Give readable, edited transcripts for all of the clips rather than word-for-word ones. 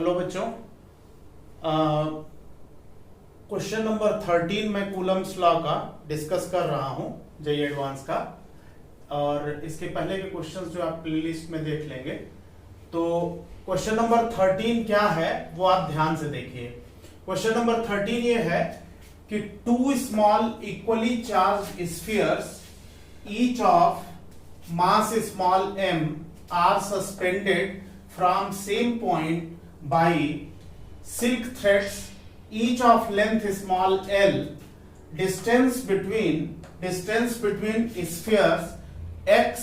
Hello बच्चों, question number 13 मैं Coulomb's law का डिस्कस कर रहा हूं, जेईई एडवांस का। और इसके पहले के क्वेश्चंस जो आप प्लेलिस्ट में देख लेंगे। तो क्वेश्चन नंबर 13 क्या है वो आप ध्यान से देखिए। क्वेश्चन नंबर 13 ये है कि two small equally charge spheres each of mass small m are suspended from same point by silk threads each of length small l. Distance between spheres x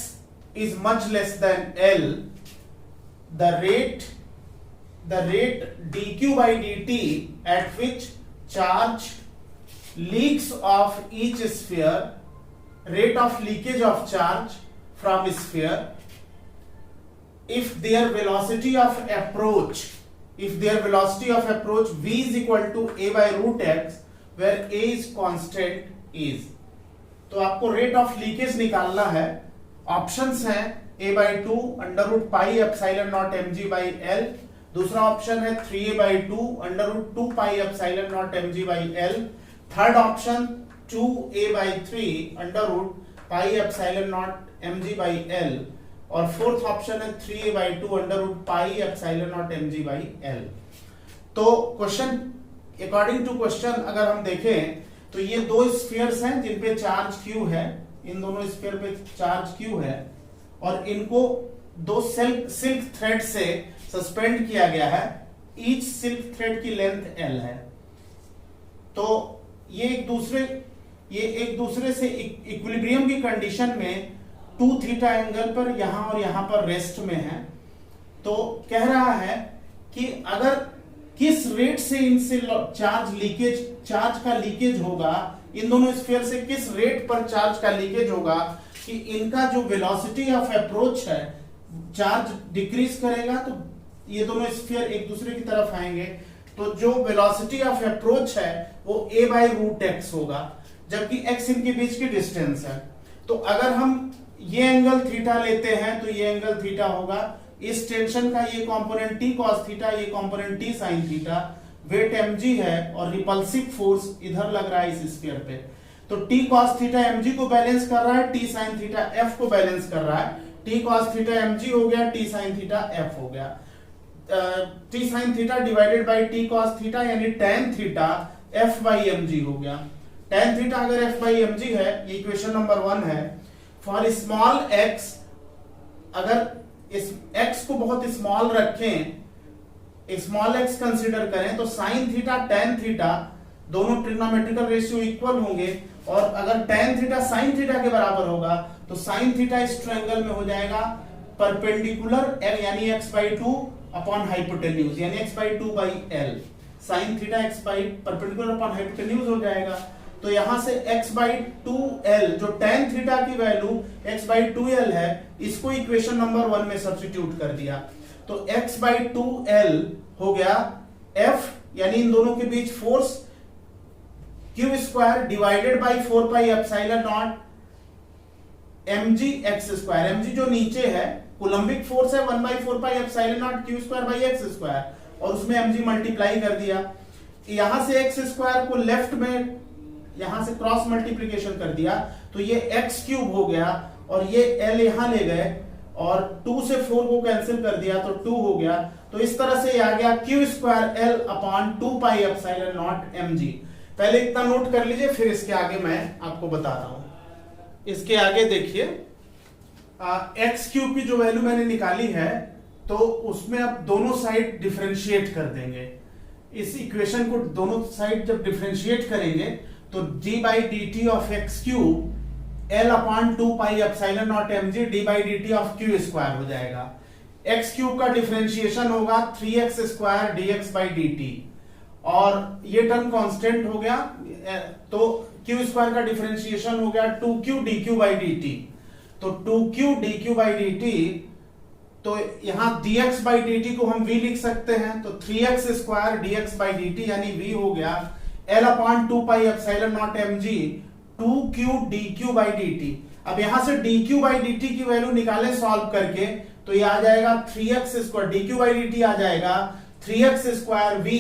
is much less than l. The rate dq by dt at which charge leaks off each sphere, rate of leakage of charge from sphere, if their velocity of approach v is equal to a by root x where a is constant is। तो आपको rate of leakage निकालना है। Options हैं a by 2 under root pi epsilon not mg by l, दूसरा option है 3a by 2 under root 2 pi epsilon not mg by l, third option 2a by 3 under root pi epsilon not mg by l, और fourth option है 3a by 2 under root pi epsilon not mg by l। तो question according to question अगर हम देखें तो ये दो spheres हैं जिन पे चार्ज q है, इन दोनों स्फीयर पे चार्ज q है और इनको दो सिल्क थ्रेड से सस्पेंड किया गया है। ईच सिल्क थ्रेड की लेंथ l है। तो ये एक दूसरे से इक्विलिब्रियम की कंडीशन में 2 थीटा एंगल पर यहां और यहां पर रेस्ट में है। तो कह रहा है कि अगर किस रेट से इनसे चार्ज का लीकेज होगा, इन दोनों स्फीयर से किस रेट पर चार्ज का लीकेज होगा कि इनका जो वेलोसिटी ऑफ अप्रोच है, चार्ज डिक्रीज करेगा तो ये दोनों स्फीयर एक दूसरे की तरफ आएंगे। तो जो वेलोसिटी ऑफ अप्रोच है वो a बाई रूट एक्स होगा, जबकि x इनके बीच की डिस्टेंस है। तो अगर हम ये एंगल थीटा लेते हैं तो ये एंगल थीटा होगा। इस टेंशन का ये कंपोनेंट t cos थीटा, ये component t sin theta, weight mg है और रिपल्सिव फोर्स इधर लग रहा है इस स्फीयर पे। तो t cos थीटा mg को बैलेंस कर रहा है, t sin थीटा f को बैलेंस कर रहा है। t cos थीटा mg हो गया, t sin थीटा f हो गया। t sin theta divided by t cos theta यानी tan theta f by mg हो गया। tan थीटा अगर f by mg है, ये इक्वेशन नंबर 1 है। फॉर स्मॉल x, अगर इस x को बहुत स्मॉल रखें, स्मॉल x कंसीडर करें तो साइन थीटा टेन थीटा दोनों ट्रिग्नोमेट्रिकल रेशियो इक्वल होंगे, और अगर टेन थीटा साइन थीटा के बराबर होगा तो साइन थीटा इस ट्रायंगल में हो जाएगा परपेंडिकुलर यानी x by 2 अपॉन हाइपोटेन्यूज यानी x by 2 by l। Sine theta x by perpendicular upon hypotenuse हो जाएगा। तो यहां से x by 2l जो tan थीटा की वैल्यू x by 2l है, इसको इक्वेशन नंबर 1 में सब्स्टिट्यूट कर दिया। तो x by 2l हो गया F यानी इन दोनों के बीच force q square divided by 4 pi epsilon not mg x square. mg जो नीचे है कूलम्बिक फोर्स है 1 by 4 pi epsilon naught q square by x square, और उसमें mg मल्टीप्लाई कर दिया। यहां से x स्क्वायर को लेफ्ट में यहां से क्रॉस मल्टीप्लिकेशन कर दिया तो ये x क्यूब हो गया, और ये l यहां ले गए और 2 से 4 को कैंसिल कर दिया तो 2 हो गया। तो इस तरह से ये आ गया q square l upon 2 pi epsilon not mg। पहले इतना नोट कर लीजिए, फिर इसके आगे मैं आपको बता रहा हूं। इसके आगे देखिए, x क्यूब की जो वैल्यू मैंने निकाली है तो उसमें अब दोनों साइड डिफरेंशिएट कर देंगे। इस इक्वेशन को दोनों साइड जब डिफरेंशिएट करेंगे तो d by D T of x cube l upon 2 pi epsilon not mg d by D T of q square हो जाएगा। x क्यूब का डिफरेंशिएशन होगा 3x square dx by dt, और ये टर्म कांस्टेंट हो गया तो q स्क्वायर का डिफरेंशिएशन हो गया 2q dq बाई dt। तो 2q dq बाई dt, तो यहां dx बाई dt को हम v लिख सकते हैं, तो 3x square dx by dt यानी v हो गया l upon 2 pi epsilon not mg 2q dq by dt। अब यहां से dq बाई dt की वैल्यू निकालें सॉल्व करके तो ये आ जाएगा 3x square dq by dt आ जाएगा 3x square v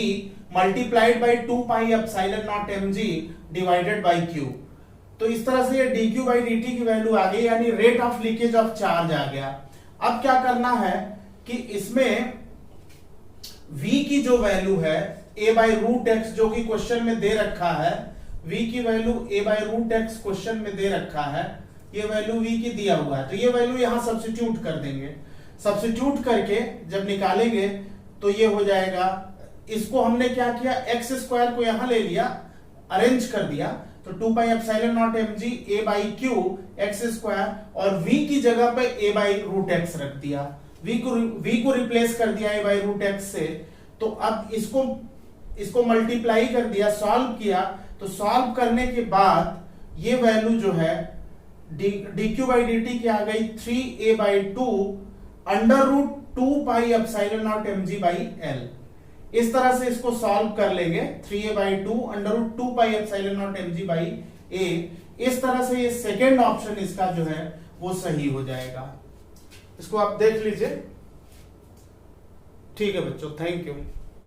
multiplied by 2 pi epsilon not mg divided by q। तो इस तरह से ये dq बाई dt की वैल्यू आ गई, यानी rate of leakage of charge आ गया। अब क्या करना है कि इसमें v की जो वैल्यू है a बाई रूट एक्स जो कि क्वेश्चन में दे रखा है, v की value a by root x question में दे रखा है, ये वैल्यू v की दिया हुआ है, तो ये वैल्यू यहां सब्स्टिट्यूट कर देंगे। सब्स्टिट्यूट करके जब निकालेंगे तो ये हो जाएगा, इसको हमने क्या किया, एक्स स्क्वायर को यहां ले लिया, अरेंज कर दिया, तो 2 pi epsilon not mg a by Q x square, और v की जगह पे a बाई रूट एक्स रख दिया, v को रिप्लेस कर दिया a बाई रूट एक्स से। तो अब इसको मल्टीप्लाई कर दिया, सॉल्व किया, तो सॉल्व करने के बाद ये वैल्यू जो है dq बाई dt की आ गई 3a by 2 under root 2 pi epsilon not mg by l। इस तरह से इसको सॉल्व कर लेंगे, 3a by 2 under root 2 pi epsilon not mg by a। इस तरह से ये सेकेंड ऑप्शन इसका जो है वो सही हो जाएगा। इसको आप देख लीजिए। ठीक है बच्चों, थैंक यू।